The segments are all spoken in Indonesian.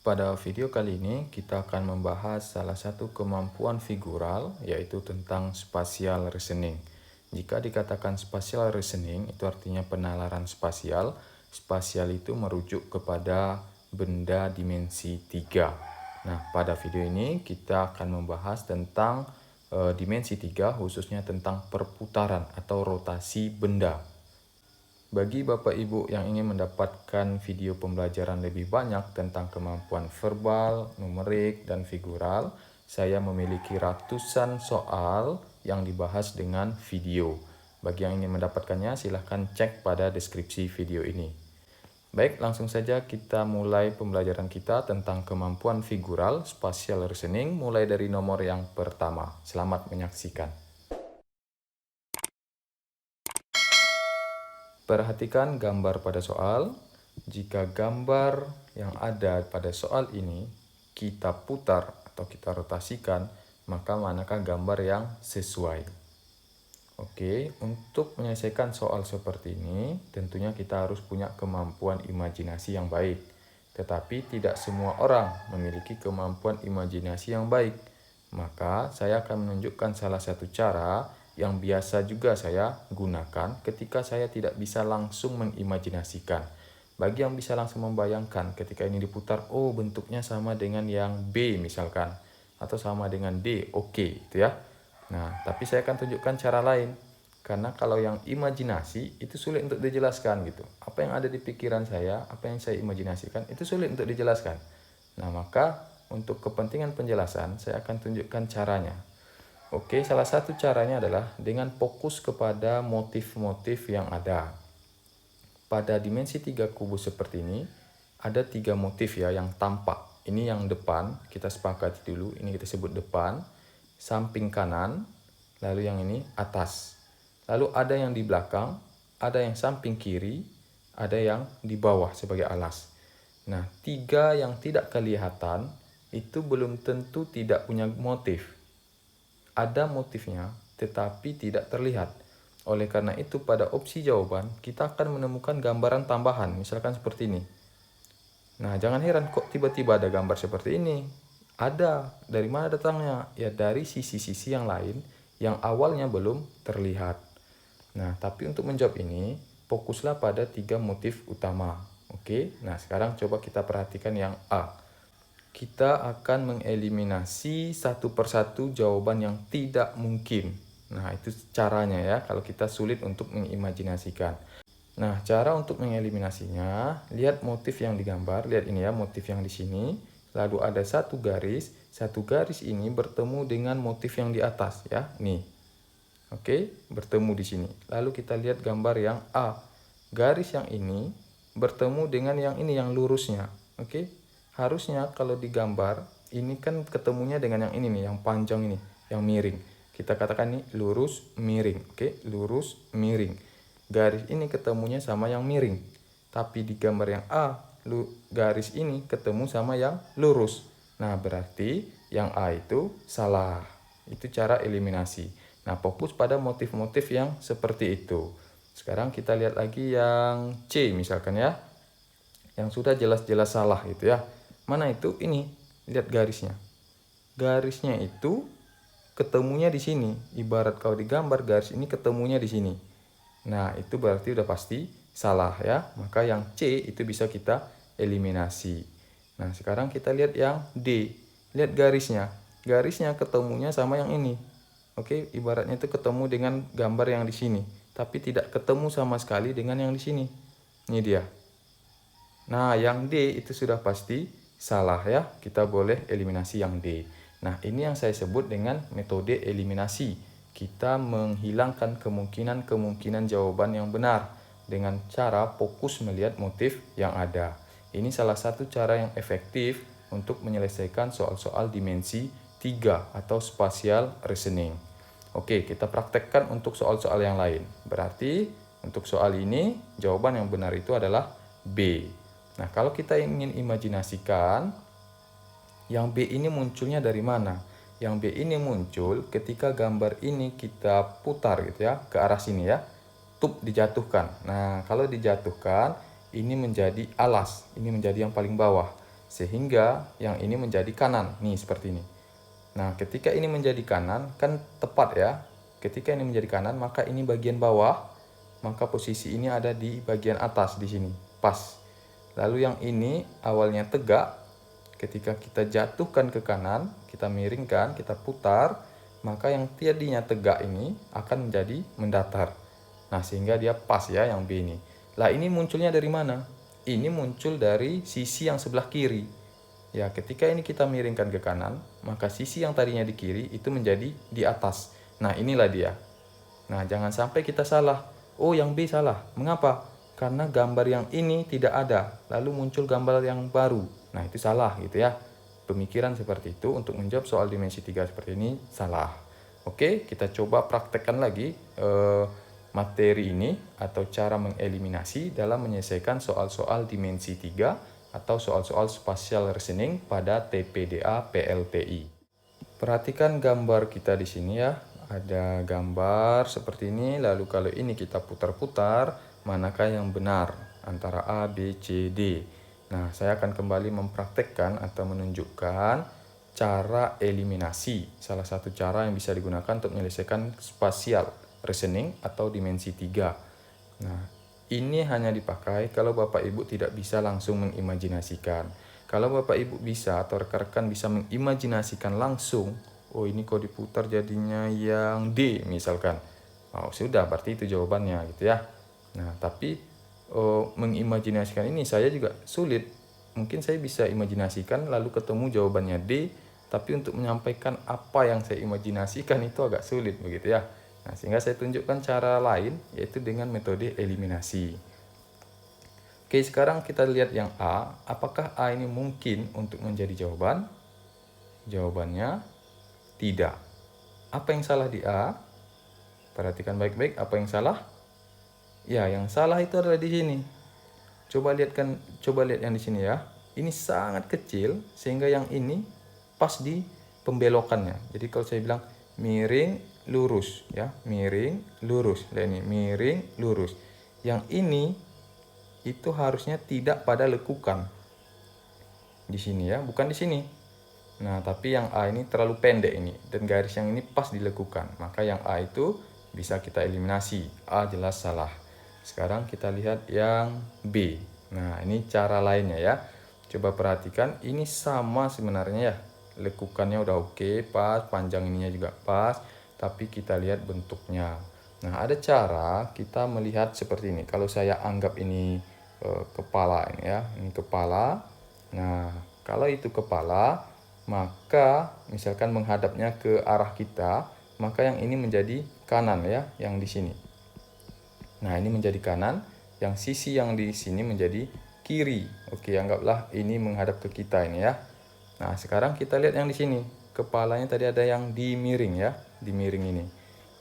Pada video kali ini kita akan membahas salah satu kemampuan figural yaitu tentang spatial reasoning. Jika dikatakan spatial reasoning itu artinya penalaran spasial. Spasial itu merujuk kepada benda dimensi 3. Nah, pada video ini kita akan membahas tentang dimensi 3 khususnya tentang perputaran atau rotasi benda. Bagi Bapak Ibu yang ingin mendapatkan video pembelajaran lebih banyak tentang kemampuan verbal, numerik, dan figural, saya memiliki ratusan soal yang dibahas dengan video. Bagi yang ingin mendapatkannya, silahkan cek pada deskripsi video ini. Baik, langsung saja kita mulai pembelajaran kita tentang kemampuan figural, spatial reasoning, mulai dari nomor yang pertama. Selamat menyaksikan. Perhatikan gambar pada soal. Jika gambar yang ada pada soal ini kita putar atau kita rotasikan, maka manakah gambar yang sesuai? Oke, untuk menyelesaikan soal seperti ini, tentunya kita harus punya kemampuan imajinasi yang baik. Tetapi tidak semua orang memiliki kemampuan imajinasi yang baik. Maka saya akan menunjukkan salah satu cara yang biasa juga saya gunakan ketika saya tidak bisa langsung mengimajinasikan. Bagi yang bisa langsung membayangkan ketika ini diputar, oh bentuknya sama dengan yang B misalkan, atau sama dengan D, oke, gitu ya. Nah, tapi saya akan tunjukkan cara lain. Karena kalau yang imajinasi itu sulit untuk dijelaskan gitu. Apa yang ada di pikiran saya, apa yang saya imajinasikan, itu sulit untuk dijelaskan. Nah, maka untuk kepentingan penjelasan, saya akan tunjukkan caranya. Oke, salah satu caranya adalah dengan fokus kepada motif-motif yang ada. Pada dimensi 3 kubus seperti ini, ada 3 motif ya yang tampak. Ini yang depan, kita sepakati dulu, ini kita sebut depan, samping kanan, lalu yang ini atas. Lalu ada yang di belakang, ada yang samping kiri, ada yang di bawah sebagai alas. Nah, 3 yang tidak kelihatan itu belum tentu tidak punya motif. Ada motifnya, tetapi tidak terlihat. Oleh karena itu, pada opsi jawaban, kita akan menemukan gambaran tambahan, misalkan seperti ini. Nah, jangan heran kok tiba-tiba ada gambar seperti ini. Ada. Dari mana datangnya? Ya, dari sisi-sisi yang lain yang awalnya belum terlihat. Nah, tapi untuk menjawab ini, fokuslah pada 3 motif utama. Oke, nah sekarang coba kita perhatikan yang A. Kita akan mengeliminasi satu persatu jawaban yang tidak mungkin. Nah, itu caranya ya, kalau kita sulit untuk mengimajinasikan. Nah, cara untuk mengeliminasinya, lihat motif yang digambar, lihat ini ya, motif yang di sini. Lalu ada satu garis ini bertemu dengan motif yang di atas ya, nih. Oke, bertemu di sini. Lalu kita lihat gambar yang A. Garis yang ini bertemu dengan yang ini, yang lurusnya. Oke, harusnya kalau digambar, ini kan ketemunya dengan yang ini nih, yang panjang ini, yang miring. Kita katakan nih, lurus, miring. Oke, lurus, miring. Garis ini ketemunya sama yang miring. Tapi di gambar yang A, garis ini ketemu sama yang lurus. Nah, berarti yang A itu salah. Itu cara eliminasi. Nah, fokus pada motif-motif yang seperti itu. Sekarang kita lihat lagi yang C misalkan ya. Yang sudah jelas-jelas salah gitu ya. Mana itu? Ini. Lihat garisnya. Garisnya itu ketemunya di sini. Ibarat kalau digambar garis ini ketemunya di sini. Nah, itu berarti udah pasti salah ya. Maka yang C itu bisa kita eliminasi. Nah, sekarang kita lihat yang D. Lihat garisnya. Garisnya ketemunya sama yang ini. Oke, ibaratnya itu ketemu dengan gambar yang di sini, tapi tidak ketemu sama sekali dengan yang di sini. Ini dia. Nah, yang D itu sudah pasti salah ya. Kita boleh eliminasi yang D. Nah, ini yang saya sebut dengan metode eliminasi. Kita menghilangkan kemungkinan-kemungkinan jawaban yang benar dengan cara fokus melihat motif yang ada. Ini salah satu cara yang efektif untuk menyelesaikan soal-soal dimensi 3 atau spatial reasoning. Oke, kita praktekkan untuk soal-soal yang lain. Berarti untuk soal ini jawaban yang benar itu adalah B. Nah, kalau kita ingin imajinasikan, yang B ini munculnya dari mana? Yang B ini muncul ketika gambar ini kita putar gitu ya, ke arah sini ya. Tup dijatuhkan. Nah, kalau dijatuhkan, ini menjadi alas. Ini menjadi yang paling bawah. sehingga yang ini menjadi kanan. Nih, seperti ini. Nah, ketika ini menjadi kanan, kan tepat ya. Ketika ini menjadi kanan, maka ini bagian bawah, maka posisi ini ada di bagian atas di sini, pas. Lalu yang ini awalnya tegak, ketika kita jatuhkan ke kanan, kita miringkan, kita putar, maka yang tadinya tegak ini akan menjadi mendatar. Nah, sehingga dia pas ya yang B ini. Lah, ini munculnya dari mana? Ini muncul dari sisi yang sebelah kiri. Ya, ketika ini kita miringkan ke kanan, maka sisi yang tadinya di kiri itu menjadi di atas. Nah, inilah dia. Nah, jangan sampai kita salah. Oh, yang B salah. Mengapa? Karena gambar yang ini tidak ada, lalu muncul gambar yang baru. Nah, itu salah gitu ya. Pemikiran seperti itu untuk menjawab soal dimensi 3 seperti ini salah. Oke, kita coba praktekkan lagi materi ini atau cara mengeliminasi dalam menyelesaikan soal-soal dimensi 3 atau soal-soal spatial reasoning pada TPDA PLTI. Perhatikan gambar kita di sini ya. Ada gambar seperti ini, lalu kalau ini kita putar-putar, manakah yang benar antara A, B, C, D. Nah, saya akan kembali mempraktekkan atau menunjukkan cara eliminasi. Salah satu cara yang bisa digunakan untuk menyelesaikan spatial reasoning atau dimensi 3. Nah, ini hanya dipakai kalau Bapak Ibu tidak bisa langsung mengimajinasikan. Kalau Bapak Ibu bisa atau rekan-rekan bisa mengimajinasikan langsung, oh ini kok diputar jadinya yang D misalkan. Oh, sudah berarti itu jawabannya gitu ya. Nah, tapi mengimajinasikan ini saya juga sulit. Mungkin saya bisa imajinasikan lalu ketemu jawabannya D, tapi untuk menyampaikan apa yang saya imajinasikan itu agak sulit begitu ya. Nah, sehingga saya tunjukkan cara lain, yaitu dengan metode eliminasi. Oke, sekarang kita lihat yang A. Apakah A ini mungkin untuk menjadi jawaban? Jawabannya tidak. Apa yang salah di A? Perhatikan baik-baik apa yang salah. Ya, yang salah itu adalah di sini. Coba lihat yang di sini ya. Ini sangat kecil sehingga yang ini pas di pembelokannya. Jadi kalau saya bilang miring lurus ya, miring lurus. Lihat ini, miring lurus. Yang ini itu harusnya tidak pada lekukan. Di sini ya, bukan di sini. Nah, tapi yang A ini terlalu pendek ini dan garis yang ini pas dilekukan. Maka yang A itu bisa kita eliminasi. A jelas salah. Sekarang kita lihat yang B. Nah, ini cara lainnya ya. Coba perhatikan, ini sama sebenarnya ya. Lekukannya udah oke, pas, panjang ininya juga pas, tapi kita lihat bentuknya. Nah, ada cara kita melihat seperti ini. Kalau saya anggap ini kepala ini ya, ini kepala. Nah, kalau itu kepala, maka misalkan menghadapnya ke arah kita, maka yang ini menjadi kanan ya, yang di sini. Nah, ini menjadi kanan, yang sisi yang di sini menjadi kiri. Oke, anggaplah ini menghadap ke kita ini ya. Nah, sekarang kita lihat yang di sini. Kepalanya tadi ada yang dimiring ya, dimiring ini.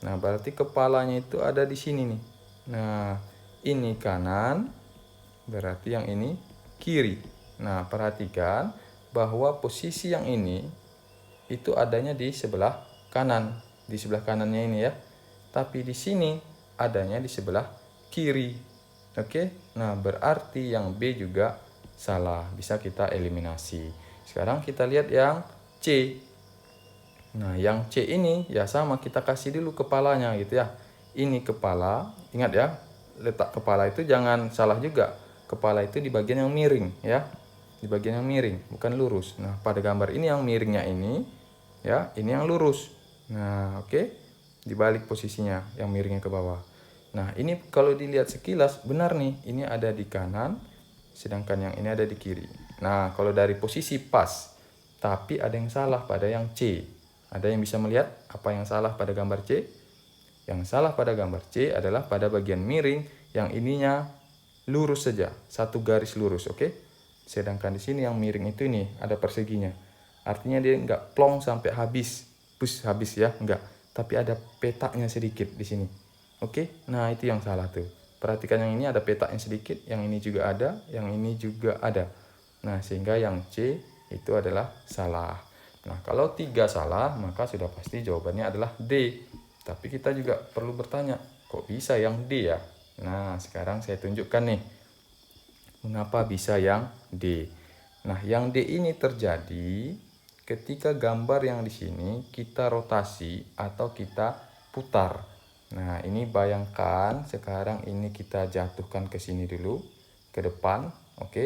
Nah, berarti kepalanya itu ada di sini nih. Nah, ini kanan, berarti yang ini kiri. Nah, perhatikan bahwa posisi yang ini itu adanya di sebelah kanan, di sebelah kanannya ini ya. Tapi di sini adanya di sebelah kiri. Oke. Nah, berarti yang B juga salah, bisa kita eliminasi. Sekarang kita lihat yang C. Nah, yang C ini ya sama, kita kasih dulu kepalanya gitu ya. Ini kepala, ingat ya, letak kepala itu jangan salah juga. Kepala itu di bagian yang miring ya. Di bagian yang miring, bukan lurus. Nah, pada gambar ini yang miringnya ini ya, ini yang lurus. Nah, oke. Dibalik posisinya, yang miringnya ke bawah. Nah, ini kalau dilihat sekilas benar nih, ini ada di kanan, sedangkan yang ini ada di kiri. Nah, kalau dari posisi pas, tapi ada yang salah pada yang C. Ada yang bisa melihat apa yang salah pada gambar C? Yang salah pada gambar C adalah pada bagian miring, yang ininya lurus saja, satu garis lurus, oke? Sedangkan di sini yang miring itu ini ada perseginya. Artinya dia nggak plong sampai habis, habis ya, enggak. Tapi ada petaknya sedikit di sini. Oke, nah itu yang salah tuh. Perhatikan yang ini ada petaknya sedikit, yang ini juga ada, yang ini juga ada. Nah, sehingga yang C itu adalah salah. Nah, kalau 3 salah, maka sudah pasti jawabannya adalah D. Tapi kita juga perlu bertanya, kok bisa yang D ya? Nah, sekarang saya tunjukkan nih, mengapa bisa yang D. Nah, yang D ini terjadi ketika gambar yang di sini kita rotasi atau kita putar. Nah, ini bayangkan sekarang ini kita jatuhkan ke sini dulu, ke depan, oke?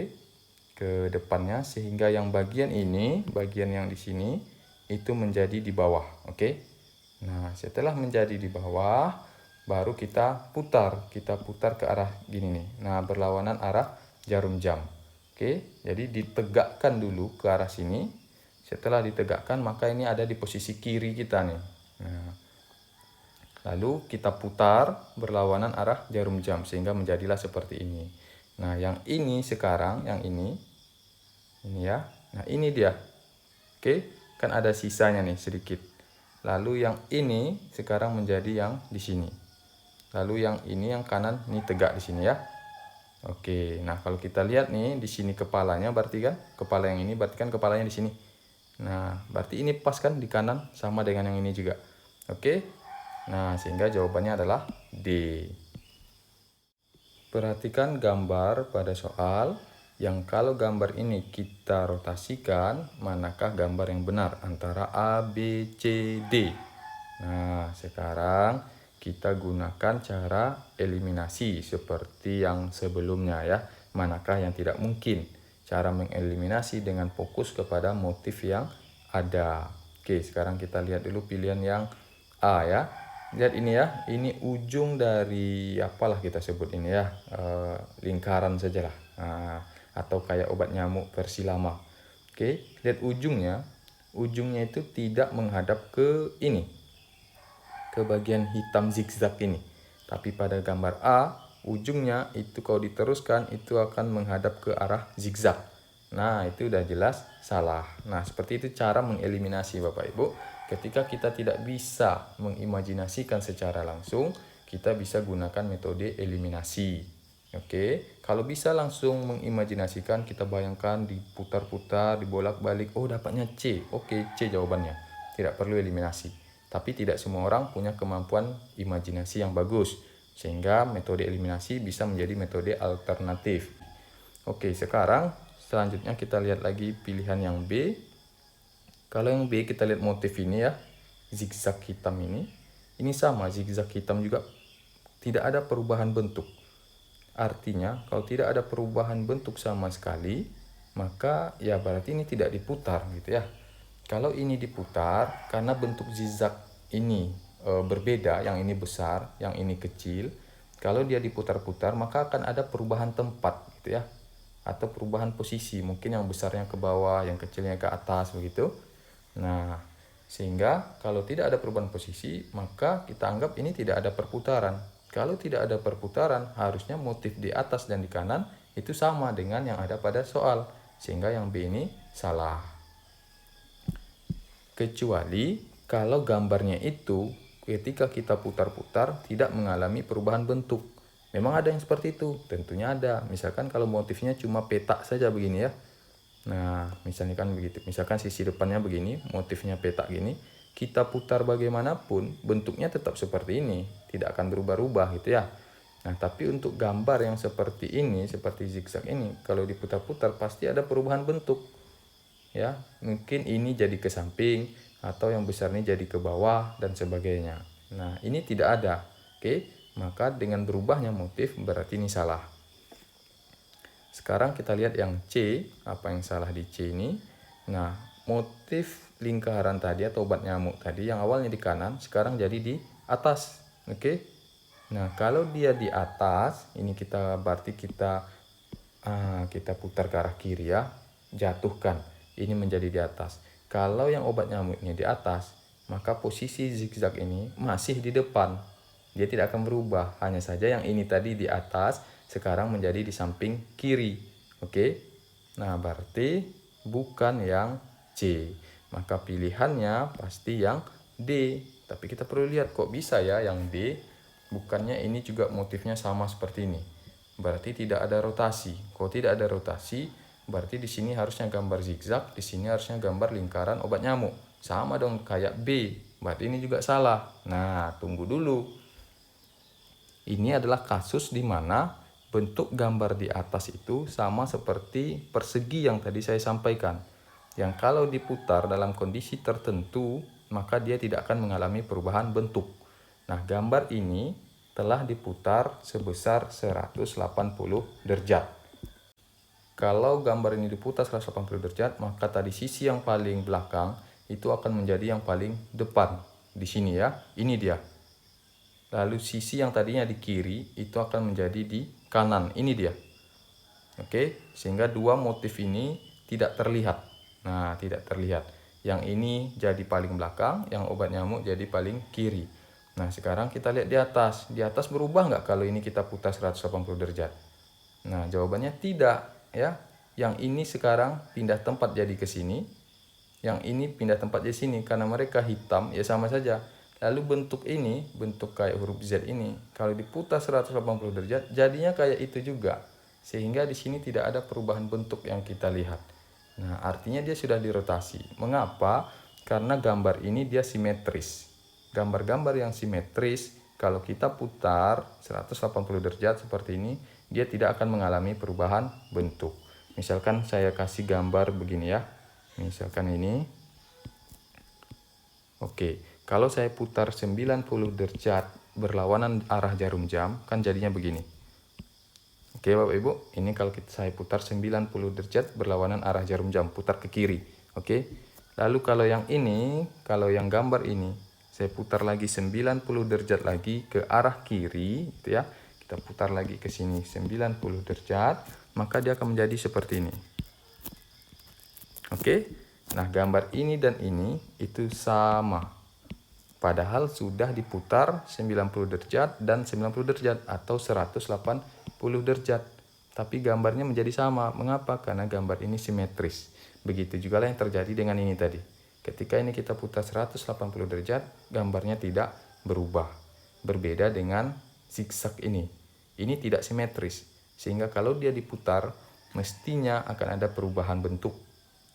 Ke depannya sehingga yang bagian ini, bagian yang di sini itu menjadi di bawah, oke? Nah, setelah menjadi di bawah, baru kita putar ke arah gini nih. Nah, berlawanan arah jarum jam. Oke, jadi ditegakkan dulu ke arah sini. Setelah ditegakkan, maka ini ada di posisi kiri kita nih. Nah, lalu kita putar berlawanan arah jarum jam sehingga menjadilah seperti ini. Nah, yang ini sekarang, yang ini ya. Nah, ini dia. Oke, kan ada sisanya nih sedikit. Lalu yang ini sekarang menjadi yang di sini. Lalu yang ini yang kanan ini tegak di sini ya. Oke, nah kalau kita lihat nih di sini kepalanya berarti kan kepala yang ini berarti kan kepalanya di sini. Nah, berarti ini pas kan di kanan sama dengan yang ini juga. Oke. Nah, sehingga jawabannya adalah D. Perhatikan gambar pada soal yang kalau gambar ini kita rotasikan, manakah gambar yang benar antara A, B, C, D. Nah, sekarang kita gunakan cara eliminasi seperti yang sebelumnya ya. Manakah yang tidak mungkin? Cara mengeliminasi dengan fokus kepada motif yang ada. Oke, sekarang kita lihat dulu pilihan yang A ya. Lihat ini ya, ini ujung dari apalah kita sebut ini ya, lingkaran sajalah. Atau kayak obat nyamuk versi lama. Oke, lihat ujungnya. Ujungnya itu tidak menghadap ke ini, ke bagian hitam zigzag ini. Tapi pada gambar A, ujungnya itu kalau diteruskan itu akan menghadap ke arah zigzag. Nah, itu udah jelas salah. Nah, seperti itu cara mengeliminasi Bapak Ibu. Ketika kita tidak bisa mengimajinasikan secara langsung, kita bisa gunakan metode eliminasi. Oke, kalau bisa langsung mengimajinasikan, kita bayangkan diputar-putar, dibolak-balik, oh dapatnya C. Oke, C jawabannya. Tidak perlu eliminasi. Tapi tidak semua orang punya kemampuan imajinasi yang bagus, sehingga metode eliminasi bisa menjadi metode alternatif. Oke, sekarang selanjutnya kita lihat lagi pilihan yang B. Kalau yang B kita lihat motif ini ya, zigzag hitam ini. Ini sama, zigzag hitam juga tidak ada perubahan bentuk. Artinya kalau tidak ada perubahan bentuk sama sekali, maka ya berarti ini tidak diputar gitu ya. Kalau ini diputar, karena bentuk zigzag ini berbeda, yang ini besar, yang ini kecil. Kalau dia diputar-putar, maka akan ada perubahan tempat gitu ya. Atau perubahan posisi, mungkin yang besarnya ke bawah, yang kecilnya ke atas begitu. Nah, sehingga kalau tidak ada perubahan posisi, maka kita anggap ini tidak ada perputaran. Kalau tidak ada perputaran, harusnya motif di atas dan di kanan itu sama dengan yang ada pada soal. Sehingga yang B ini salah. Kecuali kalau gambarnya itu ketika kita putar-putar tidak mengalami perubahan bentuk. Memang ada yang seperti itu, tentunya ada. Misalkan kalau motifnya cuma petak saja begini ya. Nah, misalnya kan begitu. Misalkan sisi depannya begini, motifnya petak gini. Kita putar bagaimanapun, bentuknya tetap seperti ini. Tidak akan berubah-ubah gitu ya. Nah, tapi untuk gambar yang seperti ini, seperti zigzag ini, kalau diputar-putar pasti ada perubahan bentuk. Ya, mungkin ini jadi ke samping, atau yang besar ini jadi ke bawah, dan sebagainya. Nah, ini tidak ada. Oke, maka dengan berubahnya motif berarti ini salah. Sekarang kita lihat yang C, apa yang salah di C ini. Nah, motif lingkaran tadi atau obat nyamuk tadi yang awalnya di kanan, sekarang jadi di atas. Oke. Nah, kalau dia di atas, ini kita berarti kita putar ke arah kiri ya, jatuhkan. Ini menjadi di atas. Kalau yang obat nyamuknya di atas, maka posisi zigzag ini masih di depan. Dia tidak akan berubah, hanya saja yang ini tadi di atas, sekarang menjadi di samping kiri. Oke. Nah, berarti bukan yang C. Maka pilihannya pasti yang D. Tapi kita perlu lihat kok bisa ya yang D. Bukannya ini juga motifnya sama seperti ini. Berarti tidak ada rotasi. Kalau tidak ada rotasi, berarti di sini harusnya gambar zigzag, di sini harusnya gambar lingkaran obat nyamuk. Sama dong kayak B. Berarti ini juga salah. Nah, tunggu dulu. Ini adalah kasus di mana bentuk gambar di atas itu sama seperti persegi yang tadi saya sampaikan. Yang kalau diputar dalam kondisi tertentu, maka dia tidak akan mengalami perubahan bentuk. Nah, gambar ini telah diputar sebesar 180 derajat. Kalau gambar ini diputar 180 derajat, maka tadi sisi yang paling belakang itu akan menjadi yang paling depan. Di sini ya, ini dia. Lalu sisi yang tadinya di kiri itu akan menjadi di kanan. Ini dia. Oke, sehingga dua motif ini tidak terlihat. Nah, tidak terlihat. Yang ini jadi paling belakang, yang obat nyamuk jadi paling kiri. Nah, sekarang kita lihat di atas. Di atas berubah nggak kalau ini kita putar 180 derajat? Nah, jawabannya tidak ya. Yang ini sekarang pindah tempat jadi ke sini. Yang ini pindah tempat di sini karena mereka hitam ya sama saja. Lalu bentuk ini, bentuk kayak huruf Z ini, kalau diputar 180 derajat jadinya kayak itu juga. Sehingga di sini tidak ada perubahan bentuk yang kita lihat. Nah, artinya dia sudah dirotasi. Mengapa? Karena gambar ini dia simetris. Gambar-gambar yang simetris kalau kita putar 180 derajat seperti ini, dia tidak akan mengalami perubahan bentuk. Misalkan saya kasih gambar begini ya. Misalkan ini. Oke, kalau saya putar 90 derajat berlawanan arah jarum jam, kan jadinya begini. Oke Bapak Ibu, ini kalau saya putar 90 derajat berlawanan arah jarum jam, putar ke kiri. Oke, lalu kalau yang ini, kalau yang gambar ini, saya putar lagi 90 derajat lagi ke arah kiri, gitu ya. Kita putar lagi ke sini 90 derajat, maka dia akan menjadi seperti ini. Oke, nah gambar ini dan ini itu sama. Padahal sudah diputar 90 derajat dan 90 derajat atau 180 derajat. Tapi gambarnya menjadi sama. Mengapa? Karena gambar ini simetris. Begitu juga yang terjadi dengan ini tadi. Ketika ini kita putar 180 derajat, gambarnya tidak berubah. Berbeda dengan zigzag ini. Ini tidak simetris. Sehingga kalau dia diputar, mestinya akan ada perubahan bentuk.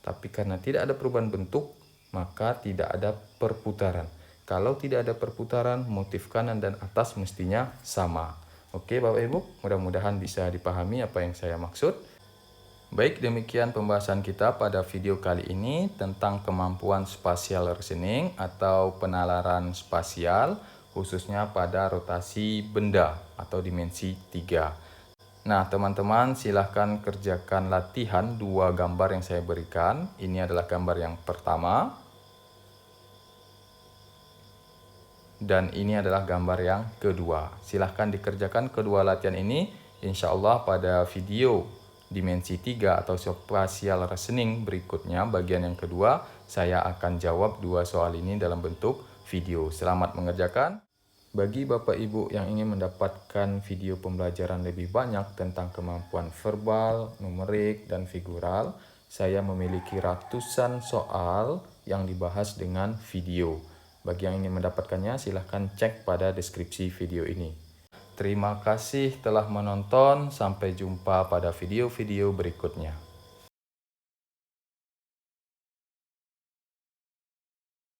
Tapi karena tidak ada perubahan bentuk, maka tidak ada perputaran. Kalau tidak ada perputaran, motif kanan dan atas mestinya sama. Oke Bapak Ibu, mudah-mudahan bisa dipahami apa yang saya maksud. Baik, demikian pembahasan kita pada video kali ini tentang kemampuan spatial reasoning atau penalaran spasial, khususnya pada rotasi benda atau dimensi 3. Nah, teman-teman silahkan kerjakan latihan dua gambar yang saya berikan. Ini adalah gambar yang pertama. Dan ini adalah gambar yang kedua. Silahkan dikerjakan kedua latihan ini. Insya Allah pada video dimensi 3 atau spatial reasoning berikutnya, bagian yang kedua, saya akan jawab dua soal ini dalam bentuk video. Selamat mengerjakan. Bagi Bapak Ibu yang ingin mendapatkan video pembelajaran lebih banyak tentang kemampuan verbal, numerik, dan figural, saya memiliki ratusan soal yang dibahas dengan video. Bagi yang ingin mendapatkannya, silahkan cek pada deskripsi video ini. Terima kasih telah menonton, sampai jumpa pada video-video berikutnya.